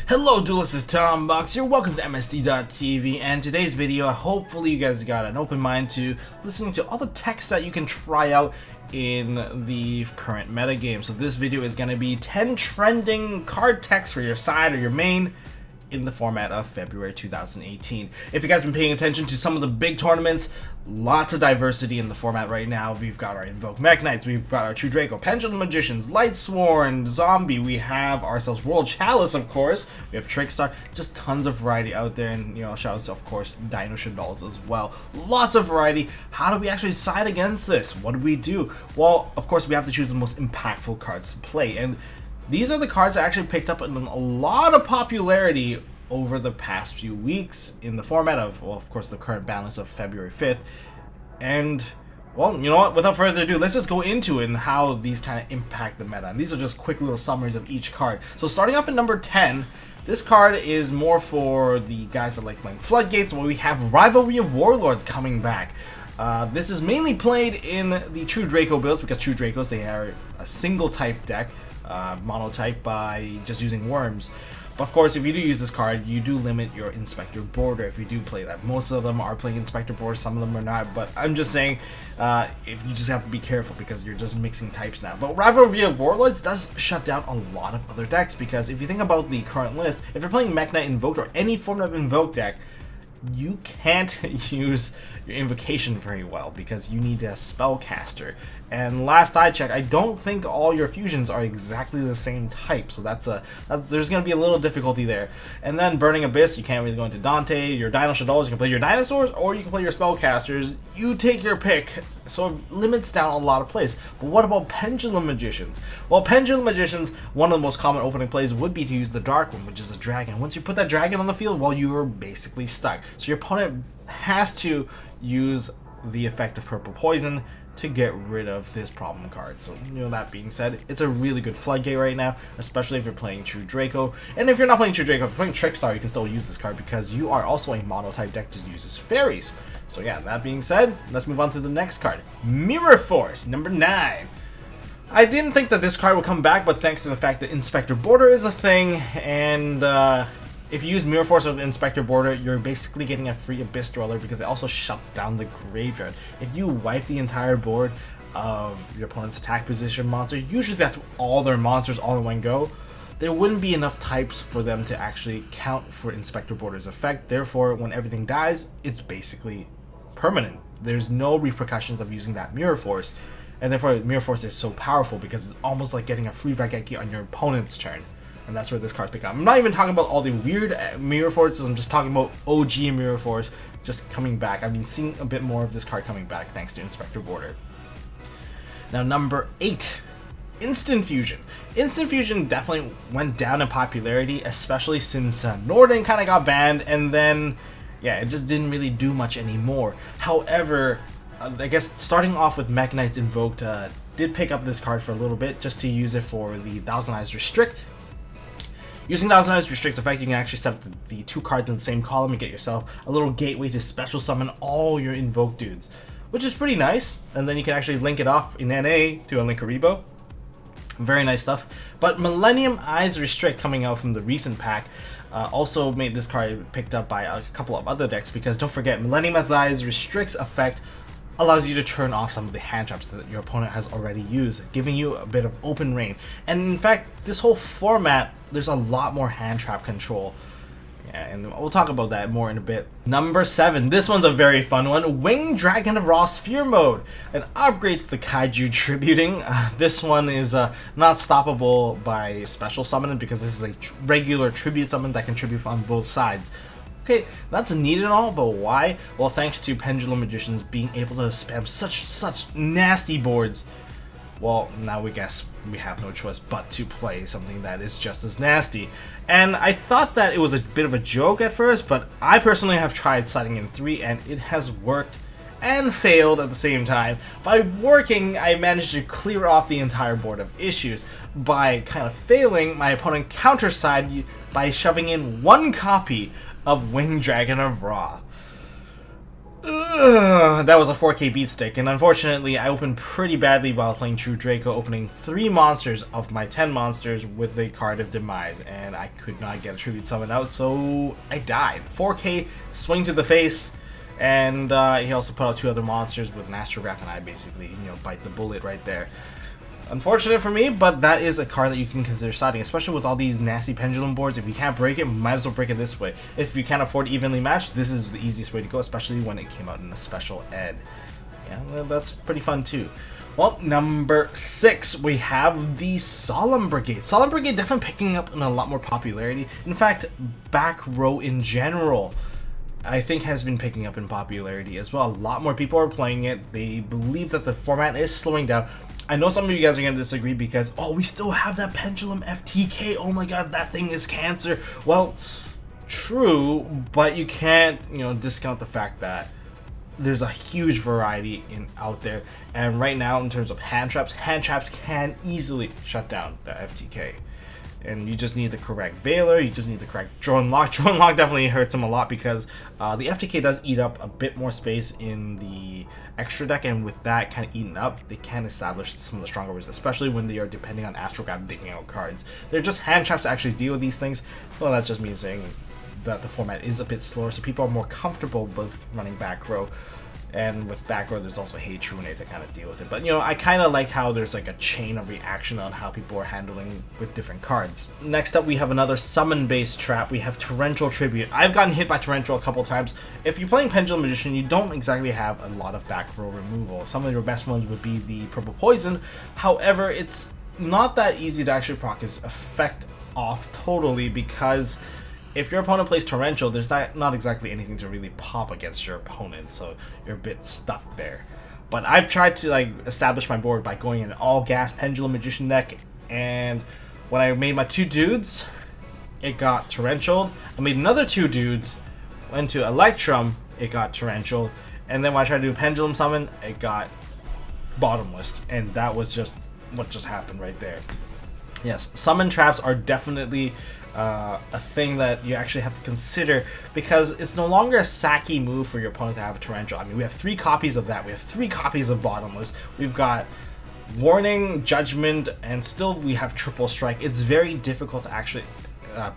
Hello Duelists, this is Tom Box here, welcome to MST.TV, and today's video, hopefully you guys got an open mind to listening to all the techs that you can try out in the current metagame. So this video is going to be 10 trending card techs for your side or your main in the format of February 2018. If you guys have been paying attention to some of the big tournaments, lots of diversity in the format right now. We've got our Invoke Mech Knights, we've got our True Draco, Pendulum Magicians, Lightsworn, Zombie, we have ourselves World Chalice, of course, we have Trickstar, just tons of variety out there, and shout out to, of course, Dino Dolls as well. Lots of variety. How do we actually side against this? What do we do? Well, of course, we have to choose the most impactful cards to play, and these are the cards that actually picked up a lot of popularity over the past few weeks in the format of, well, of course, the current balance of February 5th. And, well, you know what, without further ado, let's just go into it and how these kind of impact the meta. And these are just quick little summaries of each card. So starting off at number 10, this card is more for the guys that like playing Floodgates, where we have Rivalry Warlords coming back. This is mainly played in the True Draco builds, because True Dracos, they are a single type deck, monotype, by just using worms. But of course, if you do use this card, you do limit your Inspector border if you do play that. Most of them are playing Inspector border, some of them are not, but I'm just saying, if you just have to be careful because you're just mixing types now. But Rivalry of Warlords does shut down a lot of other decks, because if you think about the current list, if you're playing Mech Knight Invoked or any form of Invoke deck, you can't use your invocation very well because you need a spellcaster. And last I checked, I don't think all your fusions are exactly the same type, so there's going to be a little difficulty there. And then Burning Abyss, you can't really go into Dante, your Dino Dolls, you can play your dinosaurs or you can play your spellcasters. You take your pick, so it limits down a lot of plays. But what about Pendulum Magicians? Well, Pendulum Magicians, one of the most common opening plays would be to use the Dark One, which is a dragon. Once you put that dragon on the field, well, you are basically stuck. So your opponent has to use the effect of Purple Poison to get rid of this problem card. So, that being said, it's a really good floodgate right now, especially if you're playing True Draco. And if you're not playing True Draco, if you're playing Trickstar, you can still use this card because you are also a mono-type deck that uses fairies. So yeah, that being said, let's move on to the next card. Mirror Force, number 9. I didn't think that this card would come back, but thanks to the fact that Inspector Border is a thing, and if you use Mirror Force with Inspector Border, you're basically getting a free Abyss Dweller because it also shuts down the graveyard. If you wipe the entire board of your opponent's attack position monster, usually that's all their monsters all in one go, there wouldn't be enough types for them to actually count for Inspector Border's effect. Therefore, when everything dies, it's basically permanent. There's no repercussions of using that Mirror Force, and therefore Mirror Force is so powerful because it's almost like getting a free Raigeki on your opponent's turn. And that's where this card's picked up. I'm not even talking about all the weird Mirror Forces, I'm just talking about OG Mirror Force just coming back. I've been seeing a bit more of this card coming back thanks to Inspector Border. Now, number 8, Instant Fusion. Instant Fusion definitely went down in popularity, especially since Norden kind of got banned, and then, yeah, it just didn't really do much anymore. However, I guess starting off with Mech Knights Invoked did pick up this card for a little bit, just to use it for the Thousand Eyes Restrict. Using Thousand Eyes Restricts effect, you can actually set up the 2 cards in the same column and get yourself a little gateway to special summon all your Invoked dudes, which is pretty nice. And then you can actually link it off in NA to a Linkaribo. Very nice stuff. But Millennium Eyes Restrict, coming out from the recent pack, also made this card picked up by a couple of other decks, because don't forget, Millennium Eyes Restricts effect allows you to turn off some of the hand traps that your opponent has already used, giving you a bit of open reign. And in fact, this whole format, there's a lot more hand trap control. Yeah, and we'll talk about that more in a bit. Number 7, this one's a very fun one. Winged Dragon of Raw Sphere Mode, an upgrade to the Kaiju Tributing. This one is not stoppable by special summoning, because this is a regular tribute summon that can tribute on both sides. Okay, that's neat and all, but why? Well, thanks to Pendulum Magicians being able to spam such nasty boards, well, now we guess we have no choice but to play something that is just as nasty. And I thought that it was a bit of a joke at first, but I personally have tried siding in 3, and it has worked and failed at the same time. By working, I managed to clear off the entire board of issues. By kind of failing, my opponent counterside by shoving in 1 copy of Winged Dragon of Ra. That was a 4K beat stick, and unfortunately I opened pretty badly while playing True Draco, opening 3 monsters of my 10 monsters with the card of Demise, and I could not get a Tribute Summon out, so I died. 4K, swing to the face, and he also put out 2 other monsters with an Astrograph, and I basically, bite the bullet right there. Unfortunate for me, but that is a card that you can consider siding, especially with all these nasty pendulum boards. If you can't break it, might as well break it this way. If you can't afford to evenly match, this is the easiest way to go, especially when it came out in a special ed. Yeah, well, that's pretty fun too. Well, number 6, we have the Solemn Brigade. Solemn Brigade definitely picking up in a lot more popularity. In fact, back row in general, I think has been picking up in popularity as well. A lot more people are playing it. They believe that the format is slowing down. I know some of you guys are going to disagree because, oh, we still have that Pendulum FTK. Oh my god, that thing is cancer. Well, true, but you can't, discount the fact that there's a huge variety out there. And right now, in terms of hand traps can easily shut down the FTK. And you just need the correct Veiler, you just need the correct Drone Lock. Drone Lock definitely hurts him a lot because the FTK does eat up a bit more space in the extra deck, and with that kind of eaten up, they can establish some of the stronger words, especially when they are depending on Astrograph digging out cards. They're just hand traps to actually deal with these things. Well, that's just me saying that the format is a bit slower, so people are more comfortable with running back row. And with back row, there's also Hey True Nate to kind of deal with it. But, I kind of like how there's like a chain of reaction on how people are handling with different cards. Next up, we have another summon-based trap. We have Torrential Tribute. I've gotten hit by Torrential a couple times. If you're playing Pendulum Magician, you don't exactly have a lot of back row removal. Some of your best ones would be the Purple Poison. However, it's not that easy to actually proc his effect off totally because if your opponent plays Torrential, there's not exactly anything to really pop against your opponent, so you're a bit stuck there. But I've tried to establish my board by going in an all-gas Pendulum Magician deck, and when I made my 2 dudes, it got Torrential. I made another 2 dudes, went to Electrum, it got Torrential, and then when I tried to do a Pendulum Summon, it got Bottomless, and that was just what just happened right there. Yes, summon traps are definitely a thing that you actually have to consider because it's no longer a sacky move for your opponent to have a Torrential. I mean, we have 3 copies of that. We have 3 copies of Bottomless. We've got Warning, Judgment, and still we have Triple Strike. It's very difficult to actually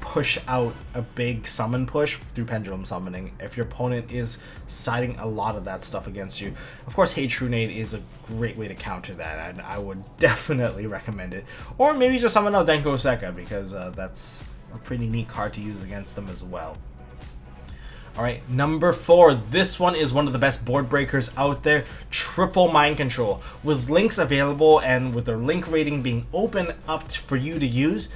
push out a big summon push through Pendulum Summoning if your opponent is siding a lot of that stuff against you. Of course, Hey True Nate is a great way to counter that, and I would definitely recommend it. Or maybe just summon out Denko Seka because that's a pretty neat card to use against them as well. Alright, number 4. This one is one of the best board breakers out there. Triple Mind Control. With links available and with their link rating being open up for you to use,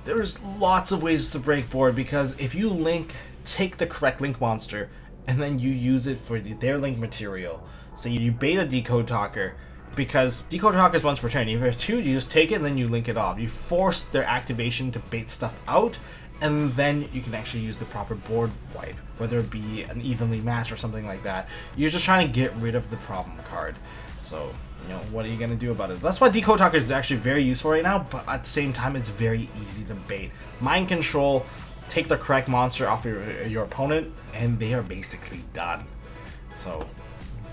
there's lots of ways to break board because if you take the correct link monster and then you use it for their link material. So you bait a Decode Talker because Decode Talker is once per turn. If there's 2, you just take it and then you link it off. You force their activation to bait stuff out, and then you can actually use the proper board wipe, whether it be an evenly match or something like that. You're just trying to get rid of the problem card. So, what are you going to do about it? That's why Decode Talker is actually very useful right now, but at the same time, it's very easy to bait. Mind Control, take the correct monster off your opponent, and they are basically done. So,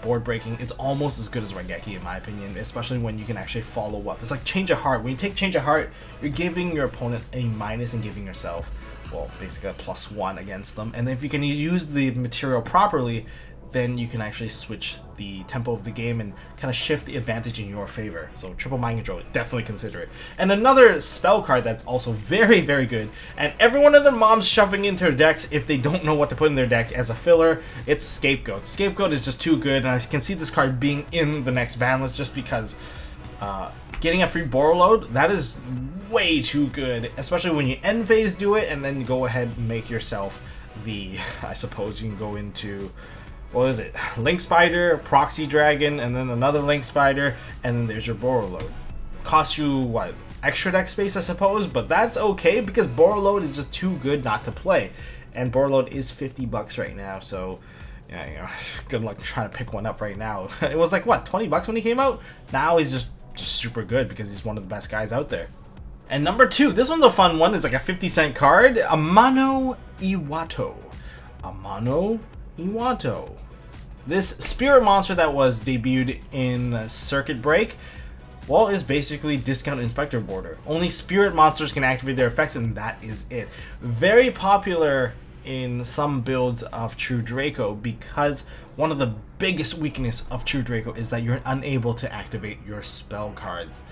board breaking, it's almost as good as Raigeki in my opinion, especially when you can actually follow up. It's like Change of Heart. When you take Change of Heart, you're giving your opponent a minus and giving yourself, well, basically a +1 against them. And if you can use the material properly, then you can actually switch the tempo of the game and kind of shift the advantage in your favor. So Triple Mind Control, definitely consider it. And another spell card that's also very, very good, and every one of their moms shoving into their decks if they don't know what to put in their deck as a filler, it's Scapegoat. Scapegoat is just too good, and I can see this card being in the next ban list just because getting a free Borrow Load, that is way too good, especially when you end phase do it, and then you go ahead and make yourself the, I suppose you can go into, what is it? Link Spider, Proxy Dragon, and then another Link Spider, and then there's your Borrow Load. Costs you, what, extra deck space, I suppose, but that's okay because Borrow Load is just too good not to play. And Borrow Load is $50 right now, so yeah, good luck trying to pick one up right now. It was like, what, $20 when he came out? Now he's just super good because he's one of the best guys out there. And number 2, this one's a fun one. It's like a 50-cent card. Monoe Watteau. Monoe Watteau. This spirit monster that was debuted in Circuit Break, well, is basically discount inspector border. Only spirit monsters can activate their effects, and that is it. Very popular in some builds of True Draco, because one of the biggest weakness of True Draco is that you're unable to activate your spell cards.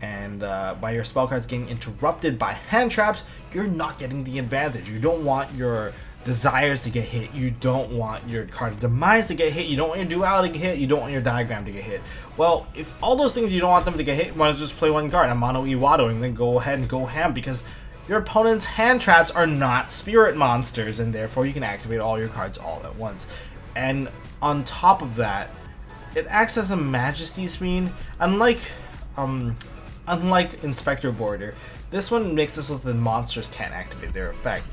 And by your spell cards getting interrupted by hand traps, you're not getting the advantage. You don't want your desires to get hit, you don't want your card of demise to get hit, you don't want your duality to get hit, you don't want your diagram to get hit. Well, if all those things you don't want them to get hit, why don't you just play one card, a Monoe Watteau, and then go ahead and go ham, because your opponent's hand traps are not spirit monsters, and therefore you can activate all your cards all at once. And on top of that, it acts as a majesty screen. Unlike Inspector Border, this one makes it so that the monsters can't activate their effect.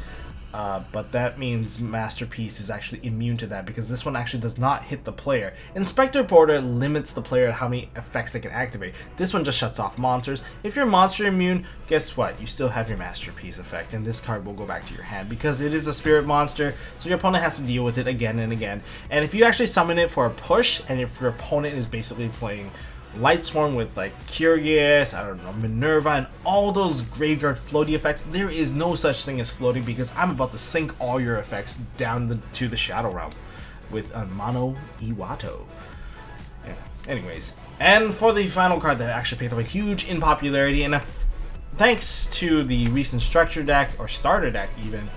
But that means Masterpiece is actually immune to that, because this one actually does not hit the player. Inspector Border limits the player how many effects they can activate. This one just shuts off monsters. If you're monster immune, guess what? You still have your Masterpiece effect, and this card will go back to your hand because it is a spirit monster, so your opponent has to deal with it again and again. And if you actually summon it for a push, and if your opponent is basically playing Lightsworn with like Curious, I don't know, Minerva, and all those graveyard floaty effects, there is no such thing as floating, because I'm about to sink all your effects down to the Shadow Realm with Monoe Watteau. Yeah. Anyways, and for the final card that actually picked up a huge in popularity, and thanks to the recent structure deck, or starter deck even,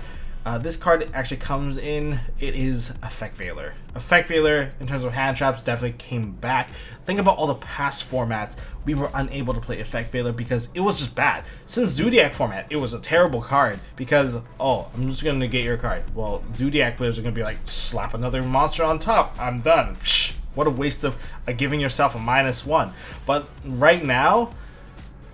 this card actually comes in, it is Effect Veiler. Effect Veiler, in terms of hand traps, definitely came back. Think about all the past formats, we were unable to play Effect Veiler because it was just bad. Since Zodiac format, it was a terrible card because, oh, I'm just going to negate your card. Well, Zodiac players are going to be like, slap another monster on top, I'm done. Psh, what a waste of giving yourself a -1. But right now,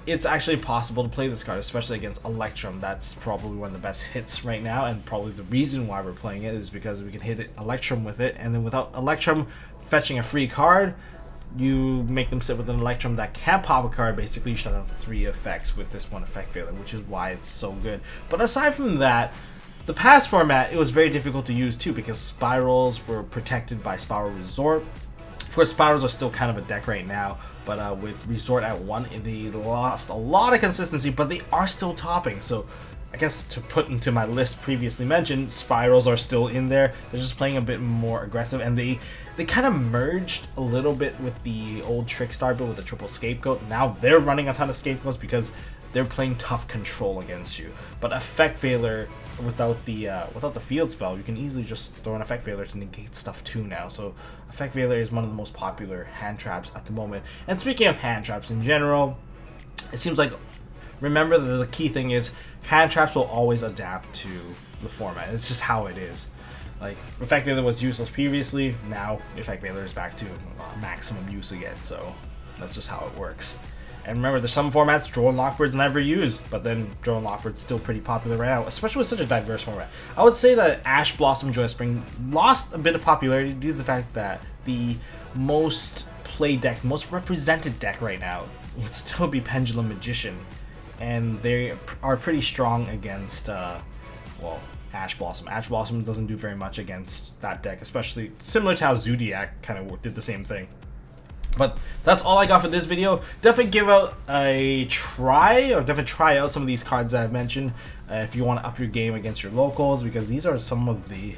it's actually possible to play this card, especially against Electrum. That's probably one of the best hits right now, and probably the reason why we're playing it is because we can hit Electrum with it, and then without Electrum fetching a free card, you make them sit with an Electrum that can't pop a card. Basically, you shut out 3 effects with this one Effect Veiler, which is why it's so good. But aside from that, the past format, it was very difficult to use too, because Spirals were protected by Spiral Resort. Of course, Spirals are still kind of a deck right now, but with Resort at 1, they lost a lot of consistency, but they are still topping. So I guess to put into my list previously mentioned, Spirals are still in there. They're just playing a bit more aggressive, and they kind of merged a little bit with the old Trickstar build with the triple Scapegoat. Now they're running a ton of Scapegoats because they're playing tough control against you. But Effect Veiler, without the field spell, you can easily just throw an Effect Veiler to negate stuff too now. So Effect Veiler is one of the most popular hand traps at the moment. And speaking of hand traps in general, it seems like, remember that the key thing is hand traps will always adapt to the format. It's just how it is. Like, Effect Veiler was useless previously, now Effect Veiler is back to maximum use again, so that's just how it works. And remember, there's some formats Drone Lockbird's never used, but then Drone Lockbird's still pretty popular right now, especially with such a diverse format. I would say that Ash Blossom Joy Spring lost a bit of popularity due to the fact that the most played deck, most represented deck right now would still be Pendulum Magician, and they are pretty strong against, well, Ash Blossom. Ash Blossom doesn't do very much against that deck, especially similar to how Zodiac kind of did the same thing. But that's all I got for this video. Definitely give out a try, or definitely try out some of these cards that I've mentioned if you want to up your game against your locals, because these are some of the,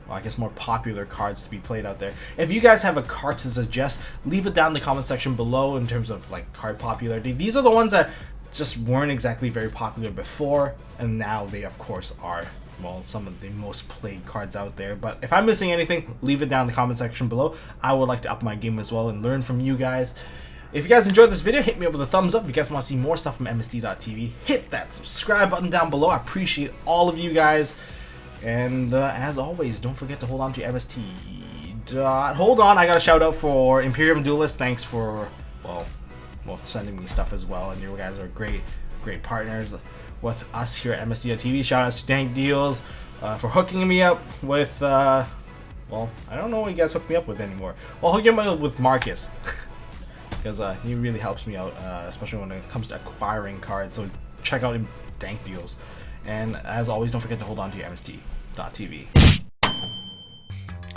well, I guess, more popular cards to be played out there. If you guys have a card to suggest, leave it down in the comment section below in terms of like card popularity. These are the ones that just weren't exactly very popular before, and now they of course are, well, some of the most played cards out there. But if I'm missing anything, leave it down in the comment section below. I would like to up my game as well and learn from you guys. If you guys enjoyed this video, hit me up with a thumbs up. If you guys want to see more stuff from MST.TV, hit that subscribe button down below. I appreciate all of you guys. And as always, don't forget to hold on to your MST. Hold on, I got a shout out for Imperium Duelist. Thanks for, well, sending me stuff as well. And you guys are great partners with us here at MST.TV. Shout out to Dank Deals for hooking me up with, well, I don't know what you guys hook me up with anymore. Well, hook me up with Marcus, because he really helps me out, especially when it comes to acquiring cards. So check out Dank Deals. And as always, don't forget to hold on to your MST.TV.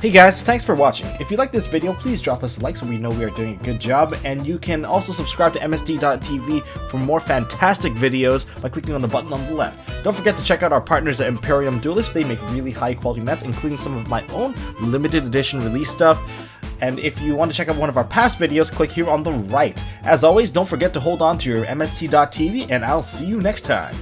Hey guys, thanks for watching. If you like this video, please drop us a like so we know we are doing a good job, and you can also subscribe to MST.TV for more fantastic videos by clicking on the button on the left. Don't forget to check out our partners at Imperium Duelist. They make really high quality mats, including some of my own limited edition release stuff. And if you want to check out one of our past videos, click here on the right. As always, don't forget to hold on to your MST.TV, and I'll see you next time.